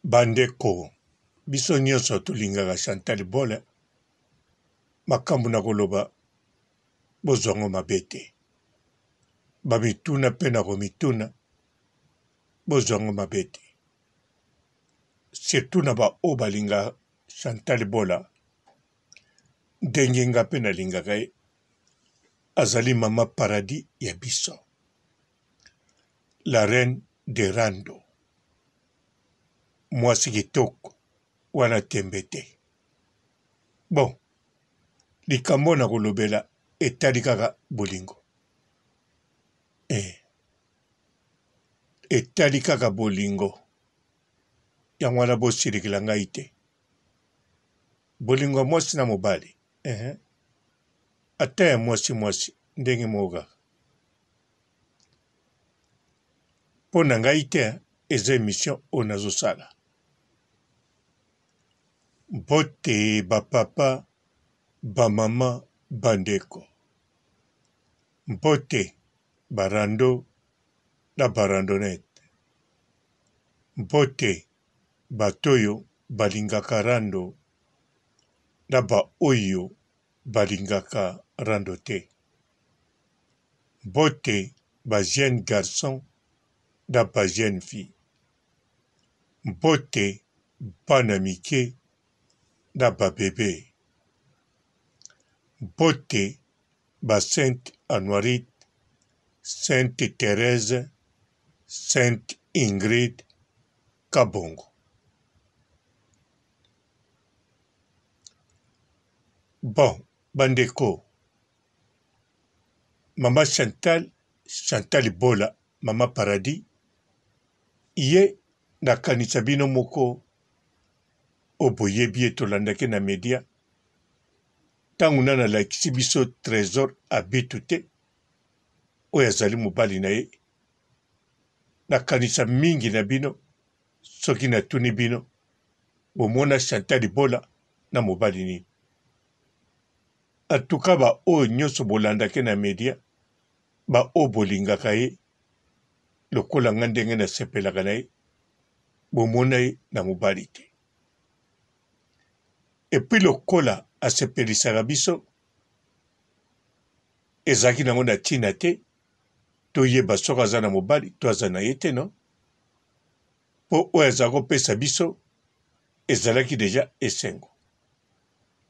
Bandeko, biso nyonso tulingaka Chantal Bola, makambo na koloba bozwango mabe te. Bamituna mpe na komituna bozwango mabe te. Surtout na baoyo balingaka Chantal Bola, ndenge nga mpe nalingaka ye, azali mama paradis ya biso. La reine de Rando. Mwasi kitoko wana tembe te. Bon, likambo na kolobela etali kaka bolingo. Etali kaka bolingo. Yango wana bosilikila ngai te. Bolingo mwasi na mobali. Ata ya mwasi ndenge moga. Po na ngai te eza émission oyo nazosala. Mbote bapapa, bamama, bandeko. Mbote barando na barandonete. Mbote batoyo balingaka rando na baoyo balingaka rando te. Mbote ba jeune garçon na ba jeune fille. Mbote bana mike na ba bébé. Mbote ba Sainte Anoirite, Sainte Thérèse, Sainte Ingrid Kabongo. Bon, bandeko, mama Chantal Bola, mama paradis, ye nakanisa bino moko oboyebi etolandaki na media, tangu nana lakisi biso trésor abitu te, oyo azali mobali na ye, nakanisa mingi na bino, soki natuni bino, bomona Chantal Bola na mobali nini. Atuka ba oyo nyonso bolandaki na media, ba oyo bolingaka ye, lokola nga ndenge nasepelaka na ye, bomona ye na mobali te. Epuis lokola asepelisaka biso, ezalaki nango na ntina te, toyeba soki aza na mobali, to aza na ye te, no? Po oyo azalaki kopesa biso, ezalaki deja esengo.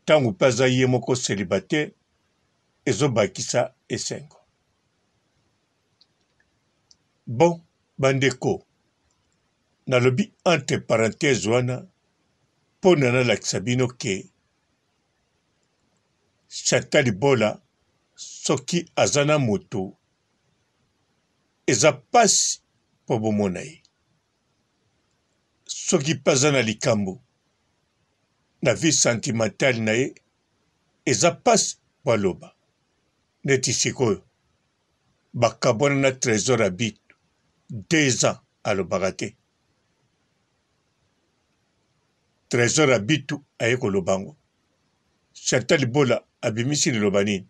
Tangu mpe aza ye moko célibataire, ezobakisa esengo. Bon, bandeko, nalobi entre parenthèse wana, po na nalakisa bino ke Chantal Bola soki aza na moto eza pasi po bomona ye. Soki mpe aza na likambo na vie sentimentale na ye eza pasi po aloba. Neti sikoyo bakabwana na trésor abitu 2 ans alobaka te. Trésor abitu aye kolobango. Chantal Bola abimisi liloba nini?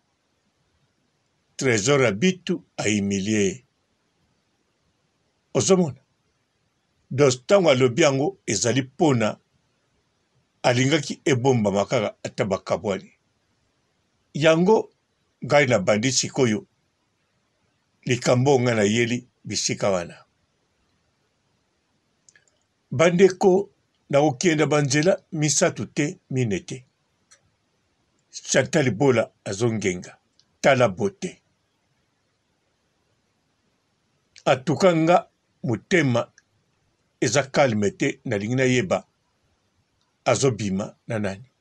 Trésor abitu aimilie. Ozomona? Dos tango alobi yango ezali pona alingaki ebomba makaka ata bakabwani. Yango ngai na bandi sikoyo likambo nga na yeli bisika wana. Bandeko na okienda banzela misatu te mine te. Chantal Bola azongenga. Tala bote. Atuka nga mutema eza kalme te nalingi nayeba azobima na nani.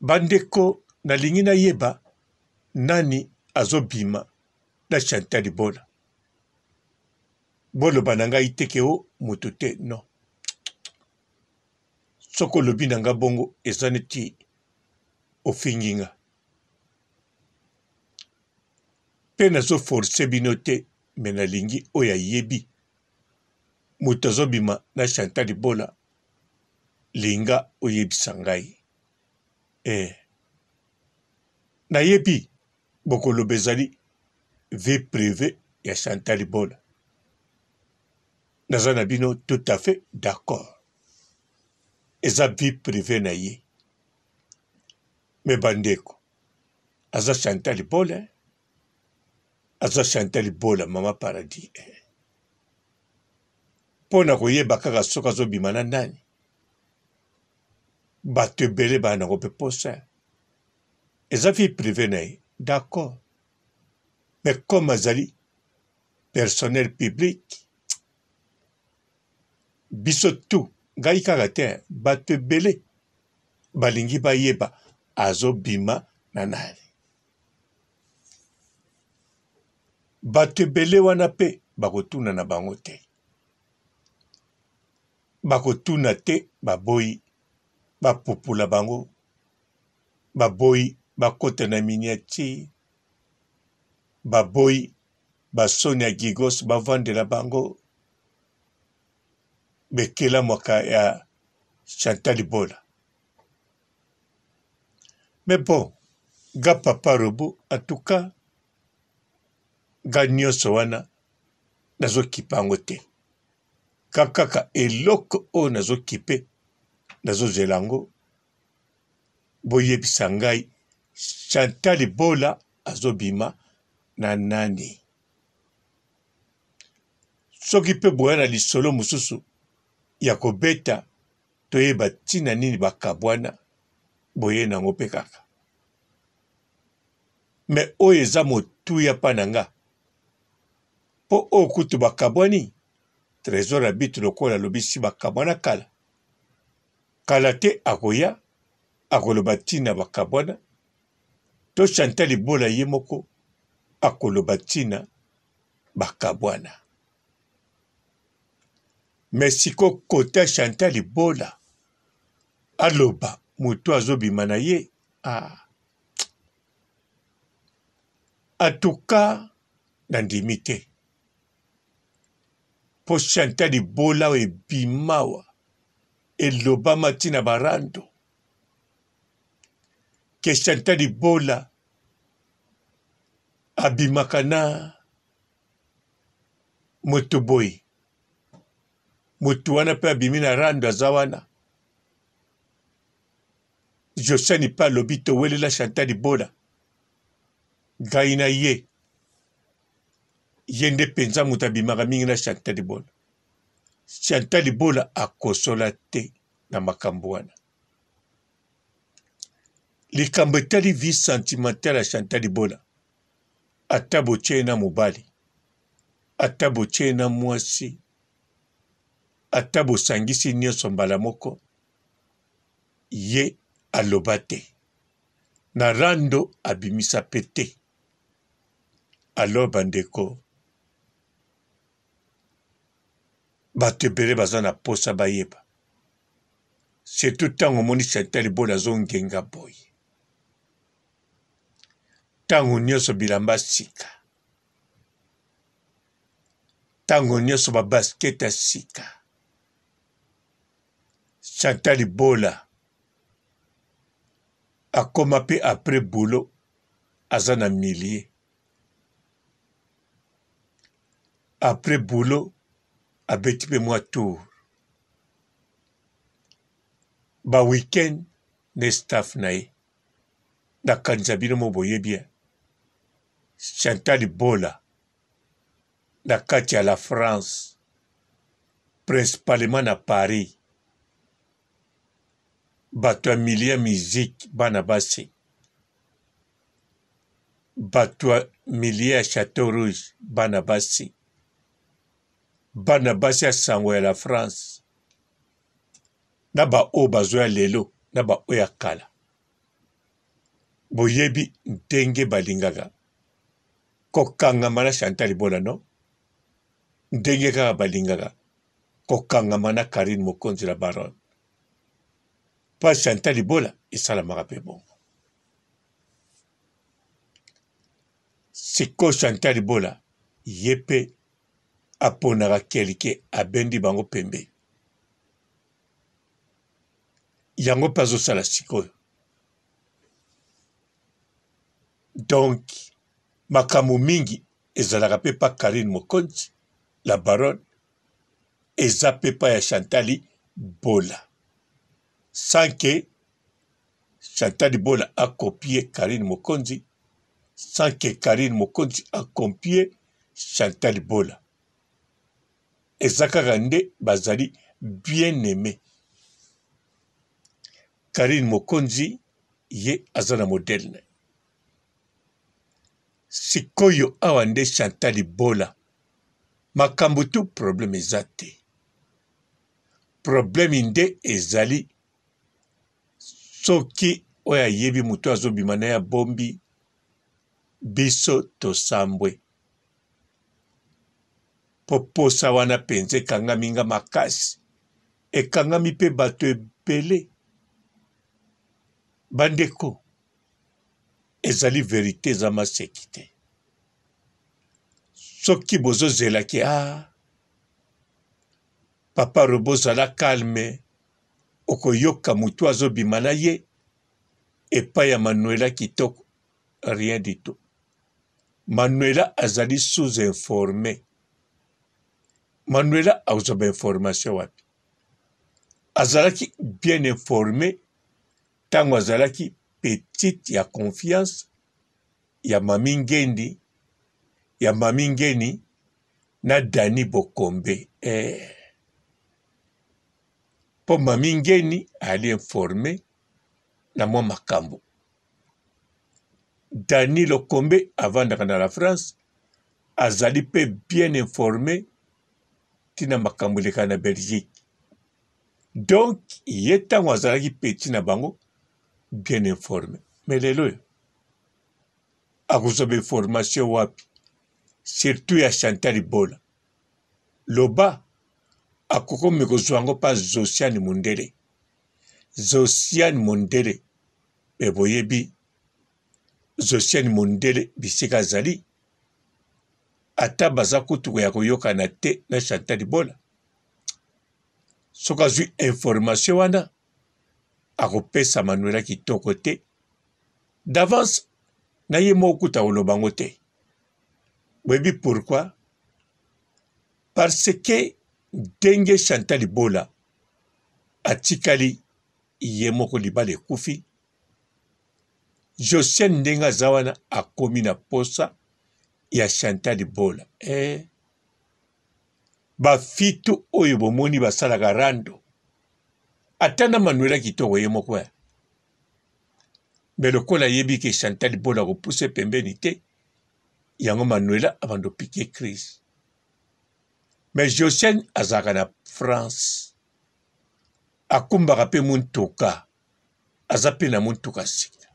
Bandeko nalingi nayeba nani azobima na Chantal Bola. Boloba na ngai teke o mutu te, non. Soko lobi na nga bongo eza neti ofingi nga. Pe nazo force bino te, me nalingi oyo ayebi. Mutu azobima na Chantal Bola, linga oyebisa ngai. Nayebi bokoloba ezali vie privée ya Chantal Bola. naza na bino tout à fait d'accord. Eza vie privée na ye. Me bandeko. Aza Chantal Bola. Aza Chantal Bola Mama Paradis. Pona koyeba kaka soka zo bimana nani. Bato ebele bana ko pe posa. Eza vie privée na ye. D'accord. Mais comme azali personnel public, biso tout, ngai kaka te, bato ebele balingi bayeba azo bima na nani. Bato ebele wana pe bakotuna na bango te. Bakotuna te baboyi bapupula bango, baboyi bakota na miniature, baboyi basoni ya gigos bavandela bango, bekela mwaka ya Chantal Bola. Mais bon, ga papa robo, en tout cas, ga nyonso wana nazo kipango te. Kakaka eloko o nazo kipe, nazo zelango, boyebisa ngai, Chantal Bola azobima na nani. Soki pe boya na lisolo mususu ya kobeta toyeba tina nini bakabwana boye nango pe kaka. Me oyo eza motuya pa na nga. Po o kutu bakabwani trésor abitu lokola lobisi bakabwana kala. Kala te akoya akoloba tina bakabwana. To Chantal Bola ye moko akoloba tina bakabwana. Mais siko kota Chantal Bola aloba mutu azobima na ye. En tout cas, nandimi te. Po Chantal Bola ebimawa eloba matina barando. Ke Chantal Bola abimakana moto boy. Moto wana pe abimina rando azawana. Josani pa lobito welela Chantal Bola. Gaina ye. Yende penza mutabimaka mingi na Chantal Bola. Chantal Bola akosola te na makambo wana. Likambo etali vie sentimentale ya Chantal Bola. Ata botie na mobali. Ata botie na mwasi. Ata bosangisi nyonso mbala moko. Ye aloba te. Na rando abimisa pete. Alors bandeko. Bato ebele baza na posa bayeba. Surtout tango moni Chantal Bola zongenga boy. Tango nyonso bilamba sika. Tango nyonso ba basket ya sika. Chantal Bola akoma pe après boulot aza na millier. Après boulot abeti pe mwa tour. Ba week-end ne staff na ye. Na kanjabino mo boye bien. Chantal Bola na kati ya la France, principalement na Paris. Bato ya milia musique bana basi. Bato ya milia ya Château Rouge bana basi. Bana basi ya sango ya la France. Na ba o bazo ya lelo, na ba o ya kala. Boyebi ndenge balingaka. Kokangama na Chantal Bola no? Ndenge kaka balingaka. Kokangama na Karine Mokonzi la Baronne. Pa Chantal Bola esalamaka pe bongo. Siko Chantal Bola yepe aponaka kelike abendi bango pembe. Yango pa azosala sikoyo. Donc makambo mingi ezalaka pe pa Karine Mokonzi la Baronne eza mpe pa ya Chantal Bola. Sans que Chantal Bola a copié Karine Mokonzi, sans que Karine Mokonzi a copié Chantal Bola. Eza kaka nde bazali bien aimé. Karine Mokonzi ye azana modèle. Sikoyo awa nde Chantal Bola. Makambo tu problème eza te. Problème nde ezali soki oya yebi mutu azobima na ya bombi biso tosambwe. Poposa wana penze ekangami nga makasi. Ekangami pe bato ebele. Bandeko ezali vérité za maseki te. Soki bozozelaki papa robozala calme okoyoka mutu azobima na ye epai ya Manuela kitoko rien du tout. Manuela azali sous-informé. Manuela azoba information wapi? Azalaki bien informé tango azalaki petite ya confiance ya Mami Ngendi, ya Mami Ngeni na Dani Bokombe. Po Mami Ngeni ali informé na mwa makambo. Dani Lokombe avandaka na la France azali pe bien informé tina makambo leka na Belgique. Donc ye tango azalaki petit na bango bien informé. Mais lelo akuzoba information wapi? Surtout ya Chantal Bola. Loba akoko mekozwango pa Zosiane Mundele. Zosiane Mundele boyebi Zosiane Mundele bisika zali ata baza kutu ya koyokana te na Chantal Bola. Soka zwi information wana akopesa Manuela kitoko te d'avance na ye mokuta olobango te. Webi pourquoi? Parce que denge Chantal Bola atikali ye moko libala ekufi, Josiane ndenga zawana akomi na posa ya Chantal Bola. Bafitu oyo bomoni basalaka rando atana Manuela kitoko ye moko ya. Mais lokola yebi ke Chantal Bola kopuse pembeni te, yango Manuela abando piqué crise. Mais Josiane azaka na France. Akumbaka pe muntuka. Azape na muntuka sika.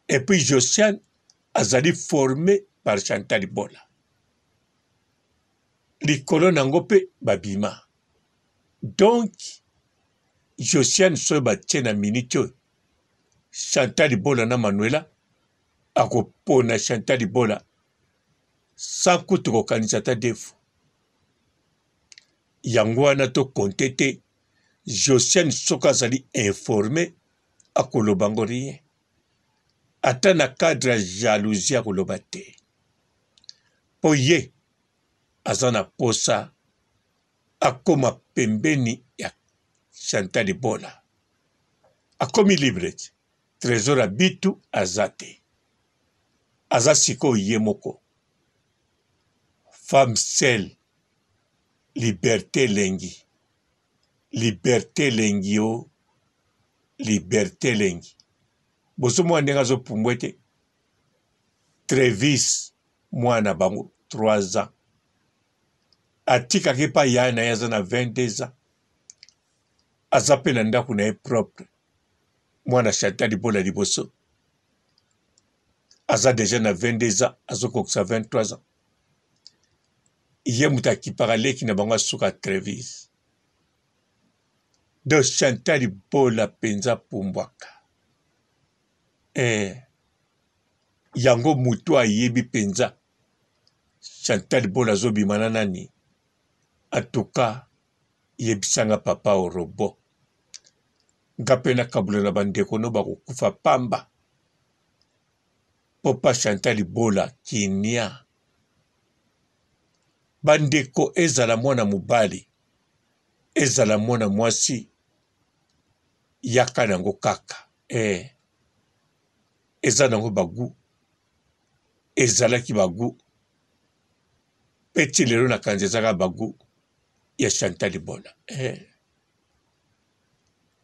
Et puis Josiane azali formé par Chantal Bola. Likolo nango pe babima. Donc Josiane so batie na minute Chantal Bola na Manuela akopona Chantal Bola sans kutu kokanisa ta defu. Yango wana to kontete Josiane soka azali informé akolobango rien. Ata na cadre jalousie akoloba te. Po ye azana posa akoma pembeni ya Chantal Bola. Akomi libre. Trésor abitu azate. Azasiko yemoko. Femme seule. Liberté lengi. Liberté lengi o. Liberté lengi. Boso mwana ngazo pumbwete. Trevis mwana bango 3 ans. Atika kepa yana yazana 22 ans. Azape na ndaku na ye propre. Mwana Chantal Bola liboso. Aza déjà na 22 ans. Azokoksa 23 ans. Iye mutaki paraleki na bango suka Trevis. De Chantal Bola penza pumbwaka. Yango mutu ayebi penza. Chantal Bola zobi mananani. Atuka yebisanga papa o robot. Ngapena kabula na bandeko no bakukufa pamba. Popa Chantal Bola kinia. bandeko ezala mwana mobali ezala mwana mwasi yaka nango kaka eza nango bagu ezalaki bagu peti lelo na kanza ezaka bagu ya Chantal Libola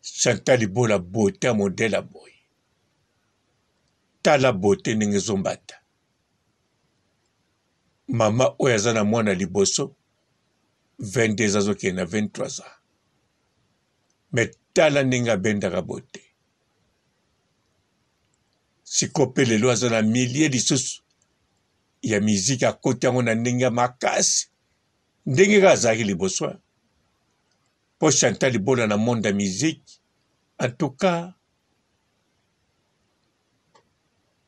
Chantal Libola beauté ya modèle ya boye tala beauté ndenge ezombata mama oyo aza na mwana liboso 22 azokende na 23 ans me tala ndenge abendaka beauté siko mpe lelo aza na milie lisusu ya miziki akoti yango na ndenge ya makasi ndenge kaka azalaki liboso mpo Chantal Libola na monde ya miziki en tout cas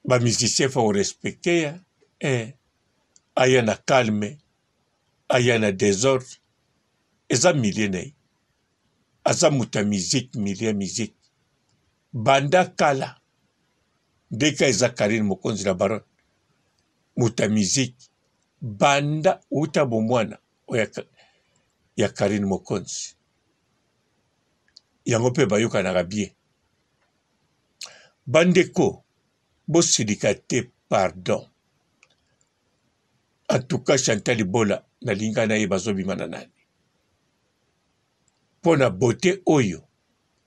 bamusicien fa orespecte ya aya na calme aya na désordre eza milie na ye aza moto ya miziki milie ya miziki banda kala ndeka eza Karine Mokonzi na baron moto ya miziki banda uta bomwana ya Karine Mokonzi yango mpe bayokanaka bien bandeko bosilika te pardon en tout cas Chantal Libola nalinga na ye bazobima na nani mpo na beauté oyo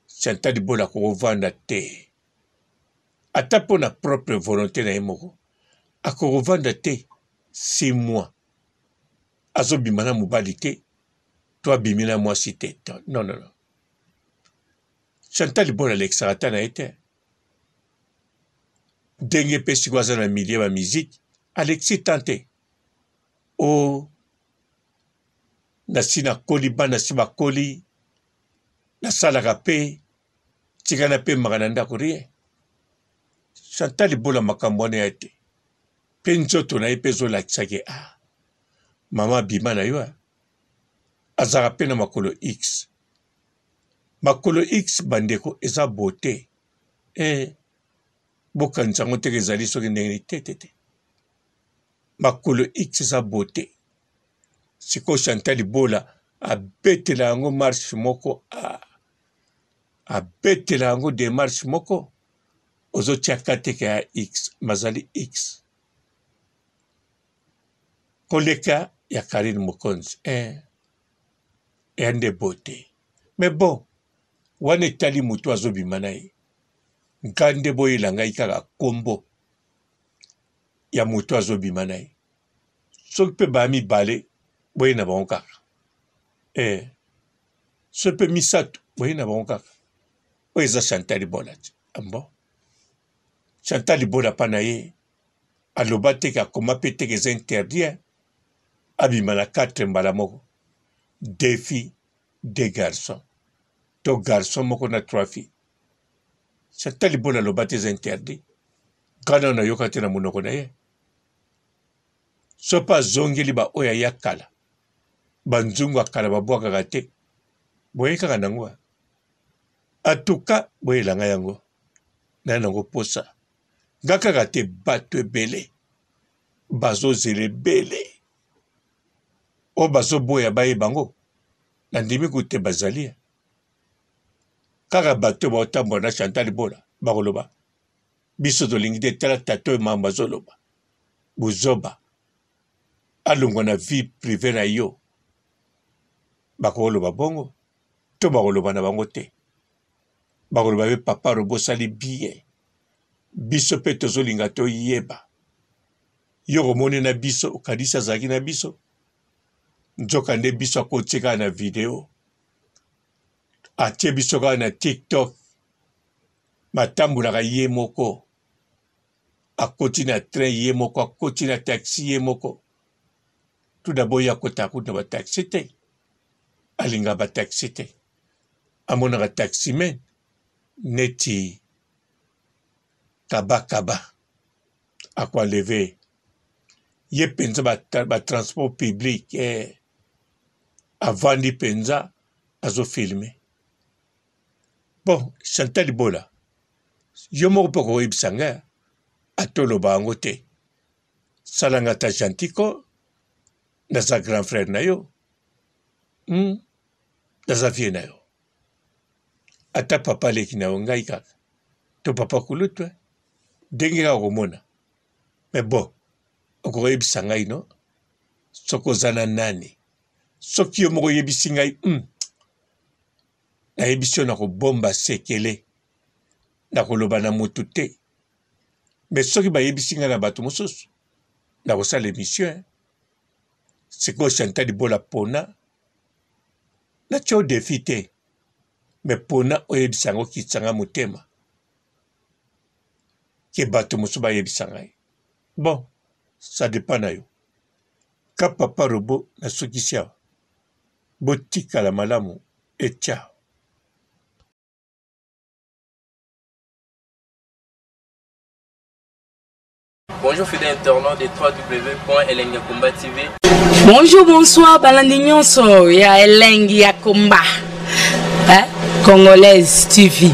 Chantal Libola akokovanda te ata mpo na propre volonté na ye moko akokovanda te 6 mois azobima na mobali te to abimi na mwasi te non Chantal Libola alekisaka ata na ye te ndenge mpe sikoyo aza na milie ba miziki alexi tan te nasi nakoli bana si bakoli nasalaka mpe tikana mpe maka na ndako rie Chantal Libola makambo wana ya te mpe nzoto na ye mpe ezolakisaki mama abima na yo azalaka mpe na makolo x makolo x bandeko eza beauté bokanisa yango teke ezali soki ndenge te makolo x eza beauté sikoyo Chantal Libola abetela yango marche moko abetela yango démarche moko ozotiaka teke ya x mazali x koleka ya Karine Mokonzi eya nde beauté mais bon wana etali motu azobima na ye nka nde boyela ngai kaka kombo ya motu azobima na ye soki mpe baya mibale boye na bango kaka soki mpe misato boye na bango kaka oyo eza Chantal Libola te bon Chantal Libola mpa na ye aloba teke akoma mpe teke eza interdit abima na 4 mbala moko 2 filles 2 garçons to garçon moko na 3 filles Chantal Libola aloba te eza interdit kana nayoka te na monoko na ye so mpe azongeli baoyo aya kala banzungu akala babwakaka te boye kaka nango atuka boyelanga yango naye nango posa nga kaka te bato ebele bazozela ebele oyo bazoboya bayebango nandimi kute bazali kaka bato baotambola na Chantal Libola bakoloba biso tolingi te tala tata oyo mambo azoloba buzoba alongwa na vie prive na yo bakoloba bongo to bakoloba na bango te bakoloba be papa robosali bien biso mpe tozolinga toyeba yo komoni na biso okanisi azalaki na biso nzoka nde biso akotie kaka na video atie biso kaka na TikTok matambolaka ye moko akoti na train ye moko akoti na taxi ye moko tout d'abord ye akotaka kutu na bataxi te alingaka bataxi te amonaka taximen neti kabakaba akoaleve ye mpenza batransport public avandi mpenza azofilme bon Chantal Libola yo moko mpe koyebisa nga atoloba yango te salanga ta gentiko naza grand frère na yo naza vie na yo ata papa leki na yo ngai kaka to papa kulutu ndenge kaka komona mais bon okoyebisa ngai no soki oza na nani soki yo moko oyebisi ngai nayebisi yo na kobomba sekele na koloba na motu te mais soki bayebisi ngai na bato mosusu na kosala émission sikoyo Chantal Libola pona na tio defi te mais pona oyebisa yango okitisa motema ke bato mosusu bayebisa ngai bon ça dépend na yo ka papa robo nasukisi awa botikala malamu et ciao. Bonjour fidèles internautes de www.elengiakomba TV. Bonjour, bonsoir, balandi nyonso ya Elengi ya Komba, Congolaise TV.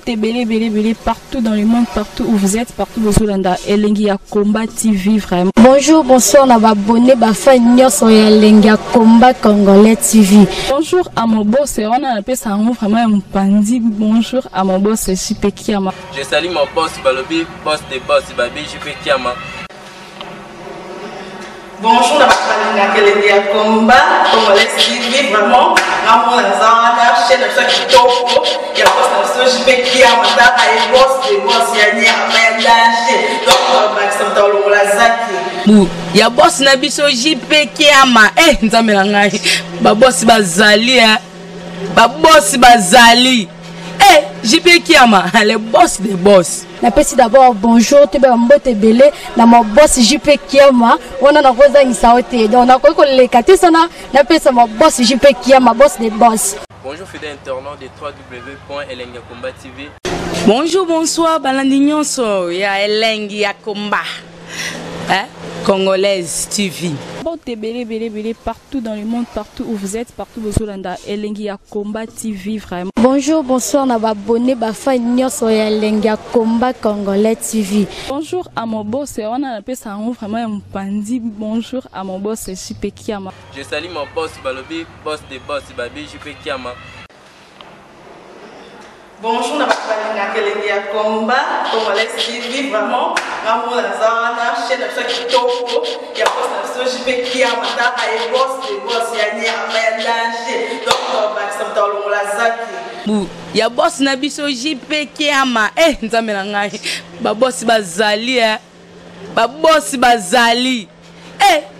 Belé partout dans le monde, partout où vous êtes, partout où vous êtes, Elengi ya Komba TV vraiment. Bonjour, bonsoir, on va abonner bafan nyonso ya Elengi ya Komba Congolais TV. Bonjour à mon boss, on a appelé ça vraiment un pandi. Bonjour à mon boss, JP Kiama. Je salue mon boss Balobi, boss des boss Babi, JP Kiama. Bonjour, la Elengi ya Komba Congolais TV vraiment. Ramon Lazana, chaîne de ceux qui topo, il y a pas de JP Kiama, et boss des boss, il y a ni à danger. Donc on va accepter le lazaki. Ya boss na biso JP Kiama, nzamela ngai. Ba boss bazali ba boss bazali. JP Kiama, le boss des boss. Napesi d'abord bonjour, tu mbote belé na mon boss JP Kiama, on a koza ngisaote. Donc na ko lekate sana, napesa mon boss JP Kiama, boss des boss. Bonjour fidèles internautes de www.elengiakomba TV. Bonjour, bonsoir, balandi nyonso ya Elengi ya Komba, Congolaise TV. Belé partout dans le monde, partout où vous êtes, partout où vous êtes, Elengi ya Komba TV vraiment. Bonjour, bonsoir, on va abonner bafan nyonso ya Elengi ya Komba Congolais TV. Bonjour à mon boss, on a appelé ça vraiment un pandi. Bonjour à mon boss, JP Kiama. Je salue mon boss Balobi, boss des boss Babi, JP Kiama. Bonjour, la Elengi ya Komba Congolais TV vraiment. Ramon Lazana, chaîne de ceux qui topo, il y a pas de JP Kiama, et boss des boss, il y a ni à danger. Donc on va accepter le lazaki. Ya boss na biso JP Kiama, nzamela ngai. Ba boss bazali ba boss bazali.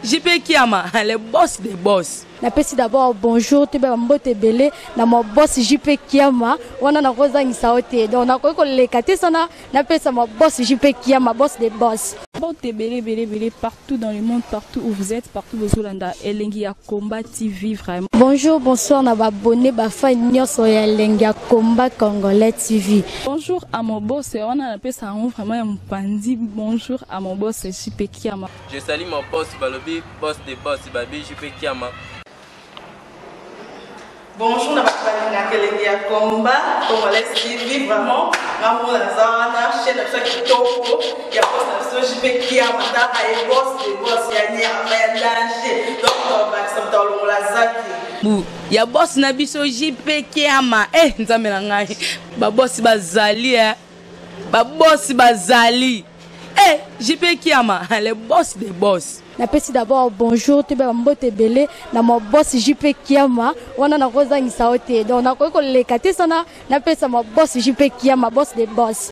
JP Kiama, le boss des boss. Napesi d'abord bonjour, tu mbote belé na mon boss JP Kiama, on a koza ngisaote. Donc na ko lekate sana, napesa mon boss JP Kiama, boss des boss. Belé partout dans le monde, partout où vous êtes, partout où vous êtes, Elengi ya Komba TV vraiment. Bonjour, bonsoir, on va abonner bafan nyonso ya Elengi ya Komba Congolais TV. Bonjour à mon boss, on a appelé ça vraiment un pandi. Bonjour à mon boss, JP Kiama. Je salue mon boss Balobi, boss des boss Babi, JP Kiama. Bonjour, la Elengi ya Komba Congolais TV vraiment. Ramon Lazana, chaîne de ceux qui topo, il y a pas de JP Kiama, et boss des boss, il y a ni à danger. Donc on va accepter le lazaki. Ya boss na biso JP Kiama, nzamela ngai. Ba boss bazali ba boss bazali. JP Kiama, le boss des boss. Napesi d'abord bonjour, tu mbote belé na mon boss JP Kiama, on a koza ngisaote. Donc na ko lekate sana, napesa mon boss JP Kiama, boss des boss.